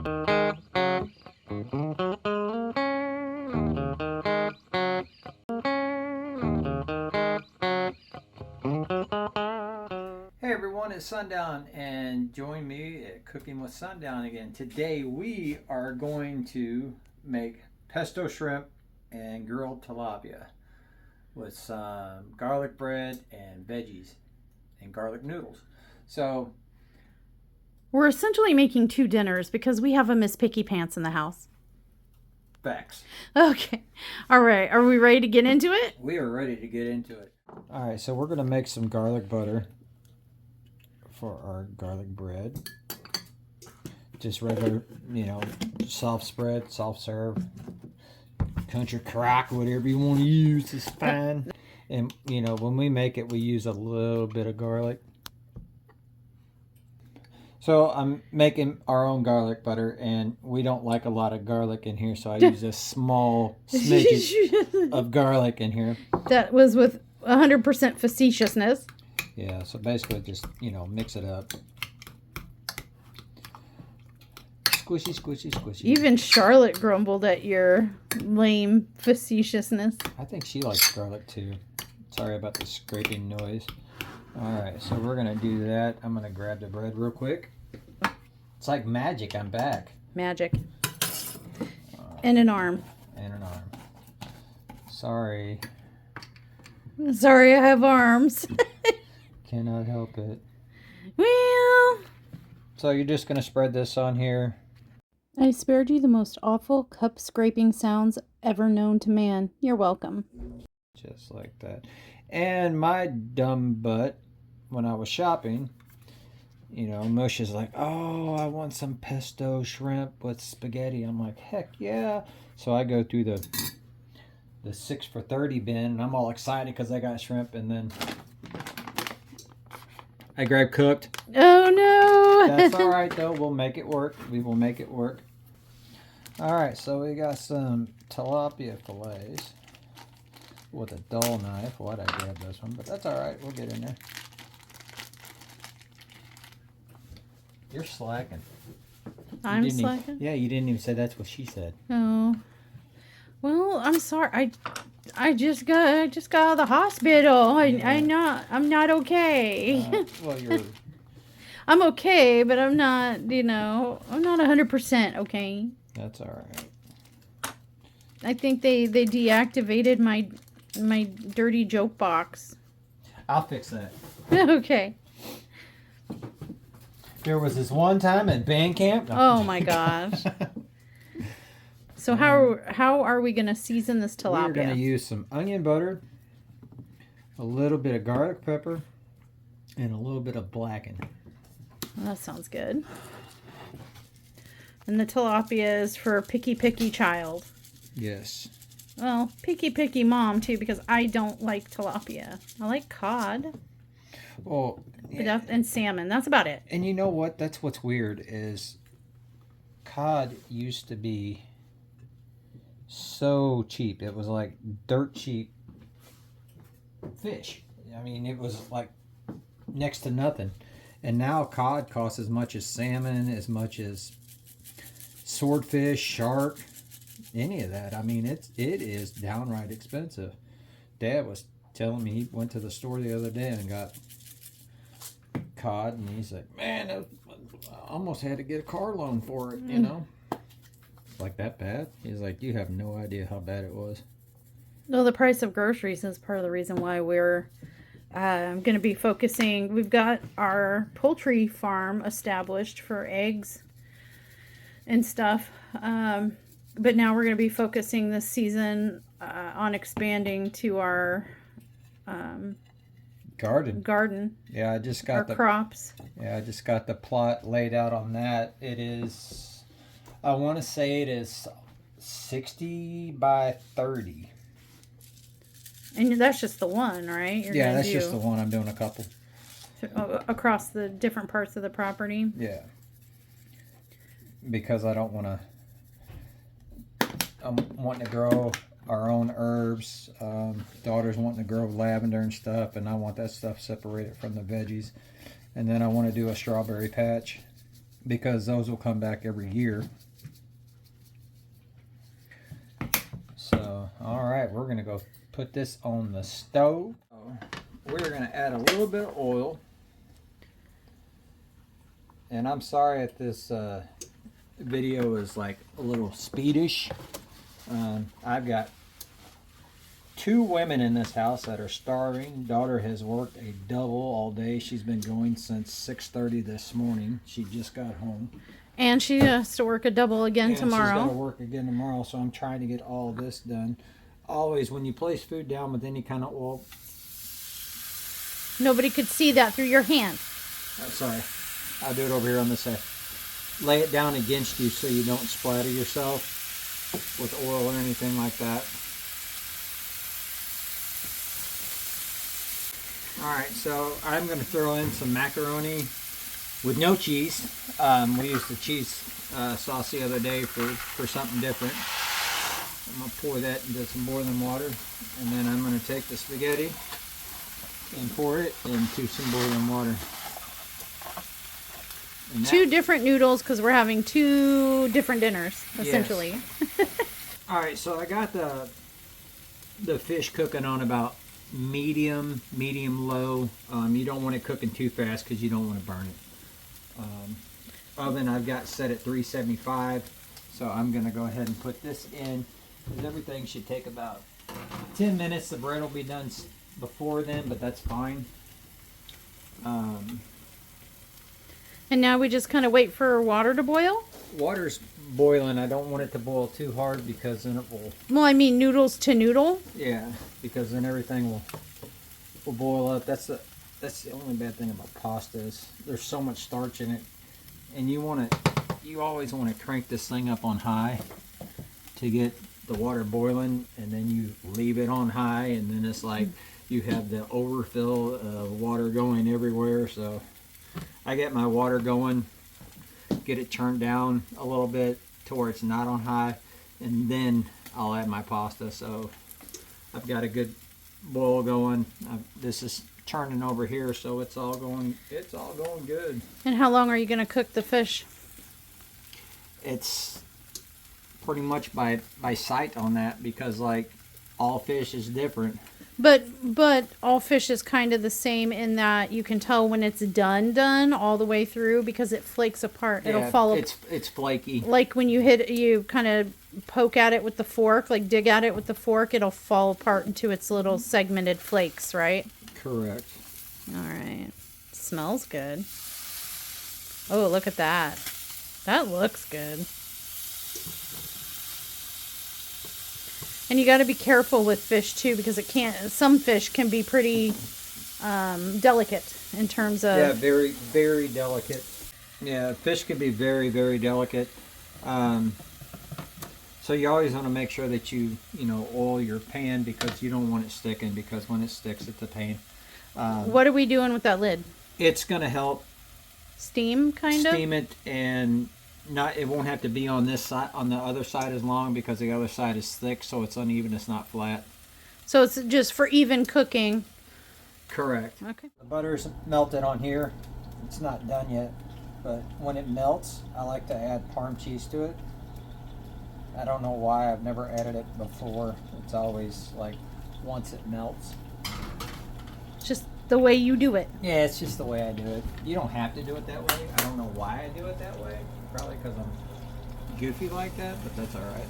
Hey everyone, it's Sundown, and join me at Cooking with Sundown again. Today we are going to make pesto shrimp and grilled tilapia with some garlic bread and veggies and garlic noodles. So we're essentially making two dinners because we have a Miss Picky Pants in the house. facts. Okay. All right. Are we ready to get into it? We are ready to get into it. All right, so we're going to make some garlic butter for our garlic bread. Just regular, soft spread, soft serve, country crock, whatever you want to use is fine. And, when we make it, we use a little bit of garlic. So I'm making our own garlic butter, and we don't like a lot of garlic in here, so I use a small smidget of garlic in here. That was with 100% facetiousness. Yeah, so basically just, mix it up. Squishy, squishy, squishy. Even Charlotte grumbled at your lame facetiousness. I think she likes garlic too. Sorry about the scraping noise. Alright, so we're going to do that. I'm going to grab the bread real quick. It's like magic. I'm back. Magic. And an arm. And an arm. Sorry. Sorry, I have arms. Cannot help it. Well. So you're just going to spread this on here. I spared you the most awful cup scraping sounds ever known to man. You're welcome. Just like that. And my dumb butt, when I was shopping, Mush is like, oh, I want some pesto shrimp with spaghetti. I'm like, heck yeah. So I go through the 6 for $30 bin, and I'm all excited because I got shrimp, and then I grab cooked. Oh no. That's all right though. We'll make it work. We will make it work. All right, so we got some tilapia fillets with a dull knife. Why'd I grab this one? But that's all right. We'll get in there. You're slacking. I'm slacking? Yeah, you didn't even say that's what she said. Oh. Well, I'm sorry. I just got out of the hospital. I'm not okay. Well, you're... I'm okay, but I'm not, I'm not 100% okay. That's all right. I think they deactivated my dirty joke box. I'll fix that. Okay. There was this one time at band camp. Oh my gosh. So how are we gonna season this tilapia? We're gonna use some onion butter, a little bit of garlic pepper, and a little bit of blackened. That sounds good. And the tilapia is for picky child. Yes. Well, picky mom too, because I don't like tilapia. I like cod. Well, yeah. And salmon. That's about it. And you know what? That's what's weird is cod used to be so cheap. It was like dirt cheap fish. I mean, it was like next to nothing. And now cod costs as much as salmon, as much as swordfish, shark, any of that. I mean, it is downright expensive. Dad was telling me he went to the store the other day and got cod, and he's like, man, I almost had to get a car loan for it, Like that bad? He's like, you have no idea how bad it was. No, the price of groceries is part of the reason why we're going to be focusing. We've got our poultry farm established for eggs and stuff. But now we're going to be focusing this season on expanding to our garden. Yeah, I just got the crops. Yeah, I just got the plot laid out on that. It is, I want to say it is 60 by 30. And that's just the one, right? Yeah, that's just the one. I'm doing a couple. Across the different parts of the property? Yeah. Because I don't want to... I'm wanting to grow our own herbs. Daughter's wanting to grow lavender and stuff, and I want that stuff separated from the veggies. And then I want to do a strawberry patch. because those will come back every year. So, all right, we're gonna go put this on the stove. We're gonna add a little bit of oil. And I'm sorry if this video is like a little speedish. I've got 2 women in this house that are starving. Daughter has worked a double all day. She's been going since 6:30 this morning. She just got home. And she has to work a double again tomorrow. She's got to work again tomorrow, so I'm trying to get all this done. Always, when you place food down with any kind of oil... Nobody could see that through your hand. Sorry. I'll do it over here on this side. Lay it down against you so you don't splatter yourself with oil or anything like that. Alright, so I'm going to throw in some macaroni with no cheese. We used the cheese sauce the other day for something different. I'm going to pour that into some boiling water, and then I'm going to take the spaghetti and pour it into some boiling water. 2 different noodles because we're having 2 different dinners, essentially. Yes. Alright, so I got the fish cooking on about medium low. You don't want it cooking too fast because you don't want to burn it. Oven I've got set at 375, so I'm going to go ahead and put this in, because everything should take about 10 minutes. The bread will be done before then, but that's fine. And now we just kind of wait for water to boil? Water's boiling. I don't want it to boil too hard because then it will... Well, I mean noodles to noodle? Yeah, because then everything will boil up. That's the only bad thing about pasta is there's so much starch in it. And you always want to crank this thing up on high to get the water boiling, and then you leave it on high, and then it's like you have the overfill of water going everywhere. So I get my water going, get it turned down a little bit to where it's not on high, and then I'll add my pasta. So I've got a good boil going. This is turning over here, so it's all going good. And how long are you going to cook the fish? It's pretty much by sight on that, because like all fish is different. But all fish is kind of the same in that you can tell when it's done all the way through, because it flakes apart. Yeah, It'll fall. It's flaky. Like when you kind of poke at it with the fork, like dig at it with the fork, it'll fall apart into its little segmented flakes, right? Correct. All right. Smells good. Oh, look at that. That looks good. And you got to be careful with fish too, because some fish can be pretty delicate in terms of... Yeah, very, very delicate. Yeah, fish can be very, very delicate. So you always want to make sure that you oil your pan, because you don't want it sticking, because when it sticks, it's a pain. What are we doing with that lid? It's going to help steam it, and it won't have to be on this side, on the other side as long, because the other side is thick, so it's uneven, it's not flat. So it's just for even cooking. Correct. Okay. The butter's melted on here. It's not done yet, but when it melts, I like to add Parm cheese to it. I don't know why, I've never added it before. It's always like once it melts. Just the way you do it. Yeah, it's just the way I do it. You don't have to do it that way. I don't know why I do it that way. Probably because I'm goofy like that, but that's all right.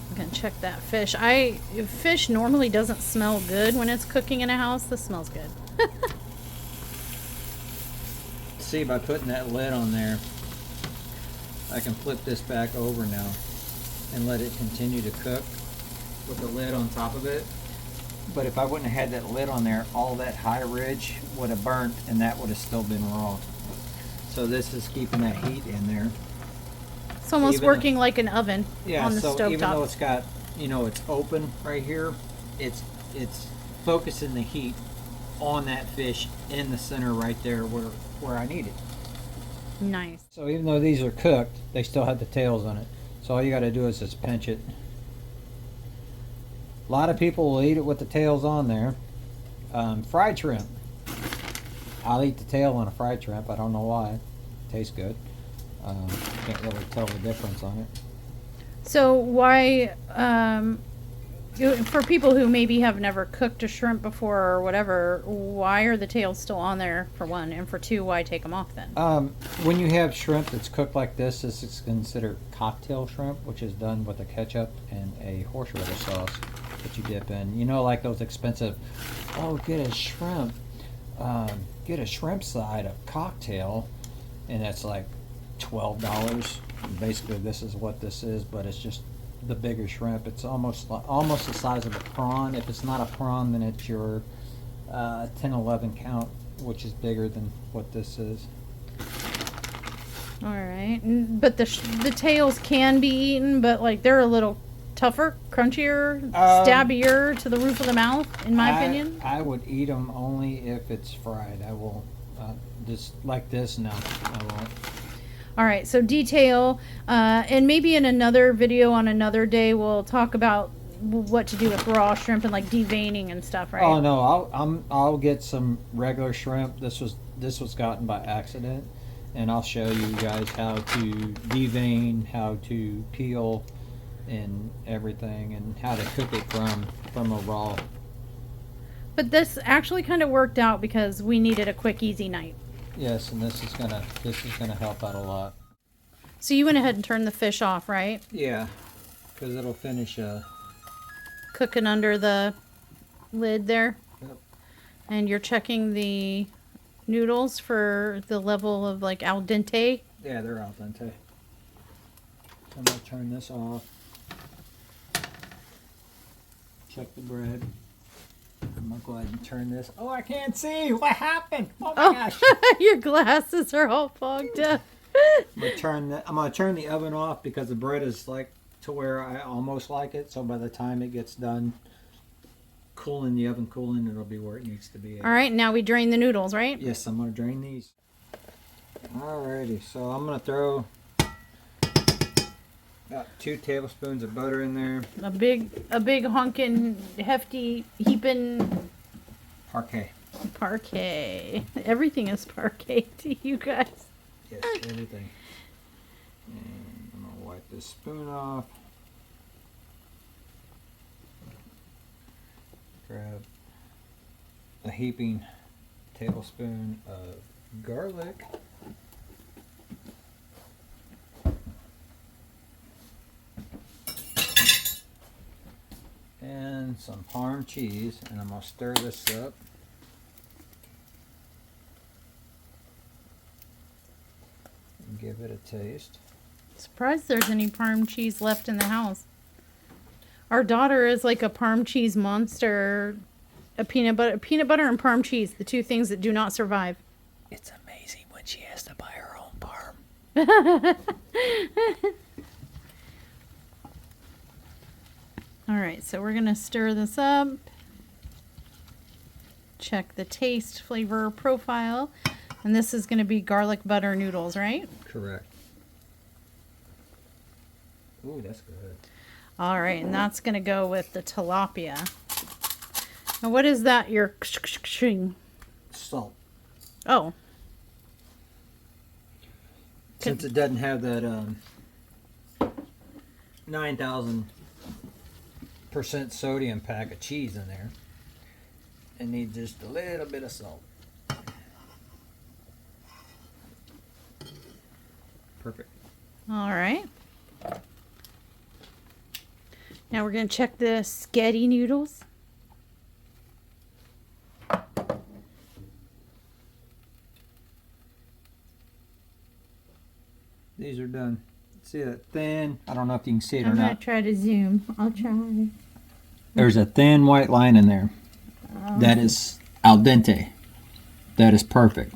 I'm gonna check that fish. Fish normally doesn't smell good when it's cooking in a house. This smells good. See, by putting that lid on there, I can flip this back over now and let it continue to cook with the lid on top of it. But if I wouldn't have had that lid on there, all that high ridge would have burnt, and that would have still been raw. So this is keeping that heat in there. It's almost working like an oven on the so stovetop. even though it's got, it's open right here, it's focusing the heat on that fish in the center right there where I need it. Nice. So even though these are cooked, they still have the tails on it. So all you got to do is just pinch it. A lot of people will eat it with the tails on there. Fried shrimp. I'll eat the tail on a fried shrimp. I don't know why. Tastes good. Can't really tell the difference on it. So why, for people who maybe have never cooked a shrimp before or whatever, why are the tails still on there, for one? And for two, why take them off then? When you have shrimp that's cooked like this is considered cocktail shrimp, which is done with a ketchup and a horseradish sauce that you dip in. You know, like those expensive, get a shrimp side of cocktail, and that's like $12. Basically, this is what this is, but it's just the bigger shrimp. It's almost the size of a prawn. If it's not a prawn, then it's your 10-11 count, which is bigger than what this is. All right, but the tails can be eaten, but like they're a little tougher, crunchier, stabbier to the roof of the mouth, in my opinion. I would eat them only if it's fried. I will just like this. No, I won't. All right, so detail, and maybe in another video on another day we'll talk about what to do with raw shrimp and like deveining and stuff, right? Oh no, I'll get some regular shrimp. This was gotten by accident, and I'll show you guys how to devein, how to peel, and everything, and how to cook it from a raw. But this actually kind of worked out because we needed a quick, easy night. Yes, and this is gonna help out a lot. So you went ahead and turned the fish off, right? Yeah, because it'll finish. Cooking under the lid there. Yep. And you're checking the noodles for the level of like al dente. Yeah, they're al dente. I'm gonna turn this off. Check the bread. I'm gonna go ahead and turn this. Oh, I can't see. What happened? Oh my gosh! Your glasses are all fogged up. I'm gonna turn the oven off because the bread is like to where I almost like it. So by the time it gets done cooling, the oven cooling, it'll be where it needs to be. All right, now we drain the noodles, right? Yes, I'm gonna drain these. Alrighty, so I'm gonna throw about 2 tablespoons of butter in there. A big honkin' hefty heaping parquet. Everything is parquet to you guys. Yes, everything. And I'm gonna wipe this spoon off. Grab a heaping tablespoon of garlic. And some Parm cheese, and I'm going to stir this up. And give it a taste. Surprised there's any Parm cheese left in the house. Our daughter is like a Parm cheese monster. Peanut butter and Parm cheese, the two things that do not survive. It's amazing when she has to buy her own Parm. All right, so we're gonna stir this up. Check the taste, flavor profile, and this is gonna be garlic butter noodles, right? Correct. Ooh, that's good. All right, and that's gonna go with the tilapia. Now, what is that? Your Salt. oh, Since it doesn't have that 9,000% sodium pack of cheese in there, it needs just a little bit of salt. Perfect. all right. Now we're gonna check the spaghetti noodles. These are done. See that thin? I don't know if you can see it or I'm gonna not. try to zoom. I'll try. There's a thin white line in there. That is al dente. That is perfect.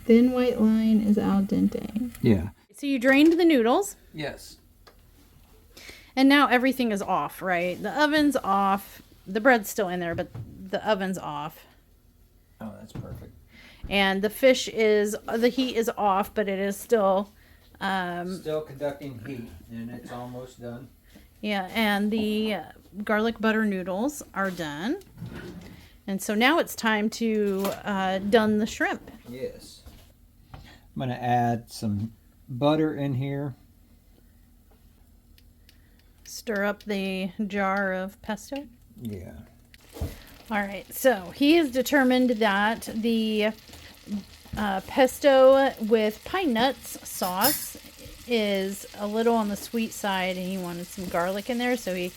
Thin white line is al dente. Yeah. So you drained the noodles, Yes. and now everything is off, right? The oven's off. The bread's still in there, but the oven's off. Oh, that's perfect. And the fish the heat is off, but it is still, Still conducting heat, and it's almost done. yeah, and the garlic butter noodles are done. And so now it's time to done the shrimp. Yes. I'm going to add some butter in here. Stir up the jar of pesto. Yeah. All right, so he has determined that the pesto with pine nuts sauce is a little on the sweet side, and he wanted some garlic in there, so he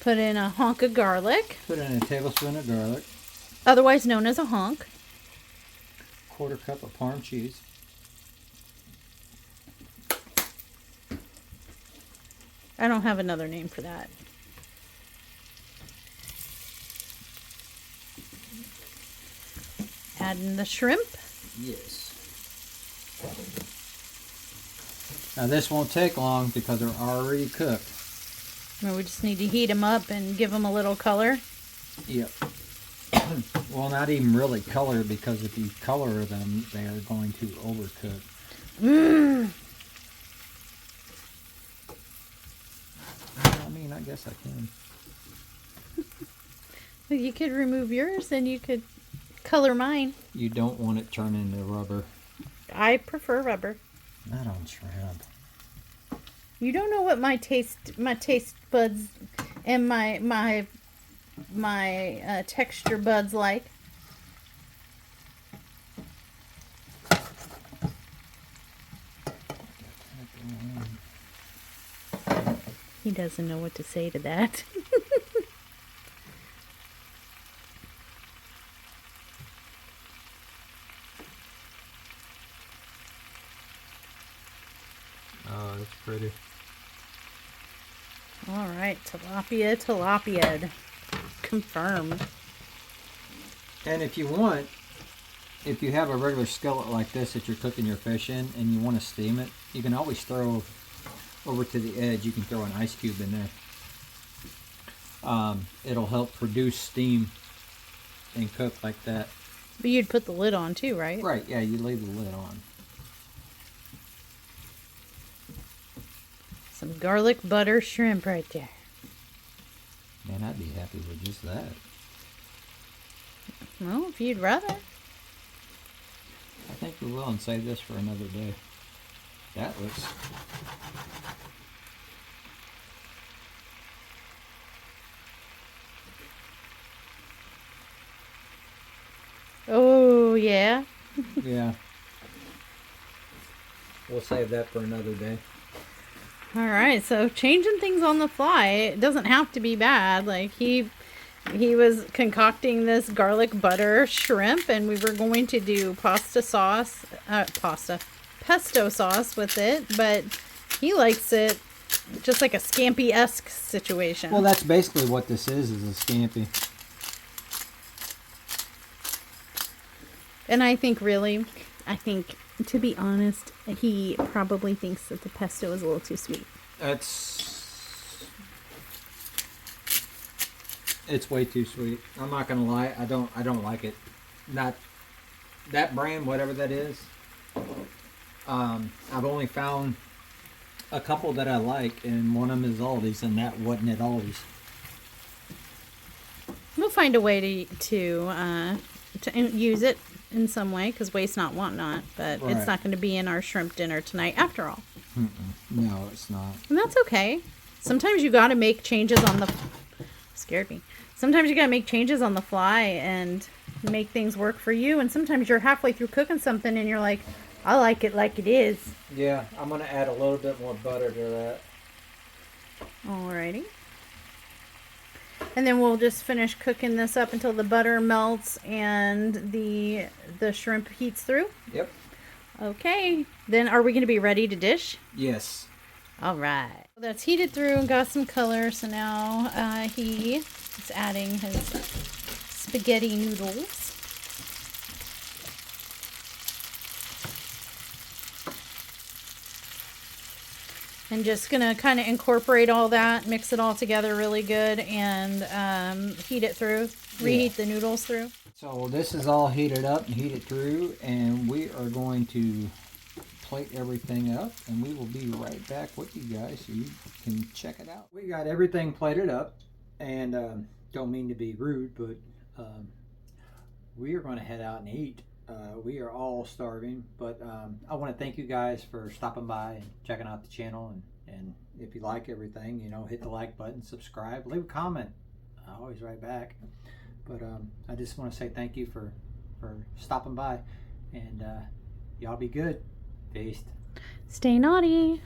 put in a hunk of garlic. Put in a tablespoon of garlic. Otherwise known as a hunk. 1/4 cup of Parm cheese. I don't have another name for that. Add in the shrimp. Yes. Now this won't take long because they're already cooked. And we just need to heat them up and give them a little color. Yep. Well, not even really color, because if you color them, they are going to overcook. Mmm. I mean, I guess I can. You could remove yours and you could color mine. You don't want it turned into rubber. I prefer rubber. Not on shrimp. You don't know what my taste buds and my texture buds like. He doesn't know what to say to that. Oh, that's pretty. All right, tilapia. Confirmed. And if you want, if you have a regular skillet like this that you're cooking your fish in and you want to steam it, you can always throw over to the edge, you can throw an ice cube in there. It'll help produce steam and cook like that. But you'd put the lid on too, right? Right, yeah, you leave the lid on. Some garlic butter shrimp right there. Man, I'd be happy with just that. Well, if you'd rather. I think we will, and save this for another day. That looks... Oh, yeah. Yeah. We'll save that for another day. All right, so changing things on the fly, it doesn't have to be bad. Like he was concocting this garlic butter shrimp, and we were going to do pesto sauce with it, but he likes it just like a scampi-esque situation. Well, that's basically what this is a scampi. And I think to be honest, he probably thinks that the pesto is a little too sweet. It's way too sweet. I'm not gonna lie, I don't like it. Not that brand, whatever that is. I've only found a couple that I like, and one of them is Aldi's, and that wasn't at Aldi's. We'll find a way to use it in some way, because waste not, want not. But Right. It's not going to be in our shrimp dinner tonight after all. No, it's not. And that's okay. Sometimes you got to make changes on the... Scared me. Sometimes you got to make changes on the fly and make things work for you. And sometimes you're halfway through cooking something and you're like, I like it like it is. Yeah, I'm gonna add a little bit more butter to that. Alrighty. And then we'll just finish cooking this up until the butter melts and the shrimp heats through. Yep. Okay. Then are we going to be ready to dish? Yes. All right. That's heated through and got some color. So now he is adding his spaghetti noodles. And just going to kind of incorporate all that, mix it all together really good, and heat it through, reheat the noodles through. So this is all heated up and heated through, and we are going to plate everything up, and we will be right back with you guys so you can check it out. We got everything plated up, and don't mean to be rude, but we are going to head out and eat. We are all starving, but I want to thank you guys for stopping by and checking out the channel. And if you like everything, you know, hit the like button, subscribe, leave a comment. I always write back. But I just want to say thank you for stopping by, and y'all be good. Peace. Stay naughty.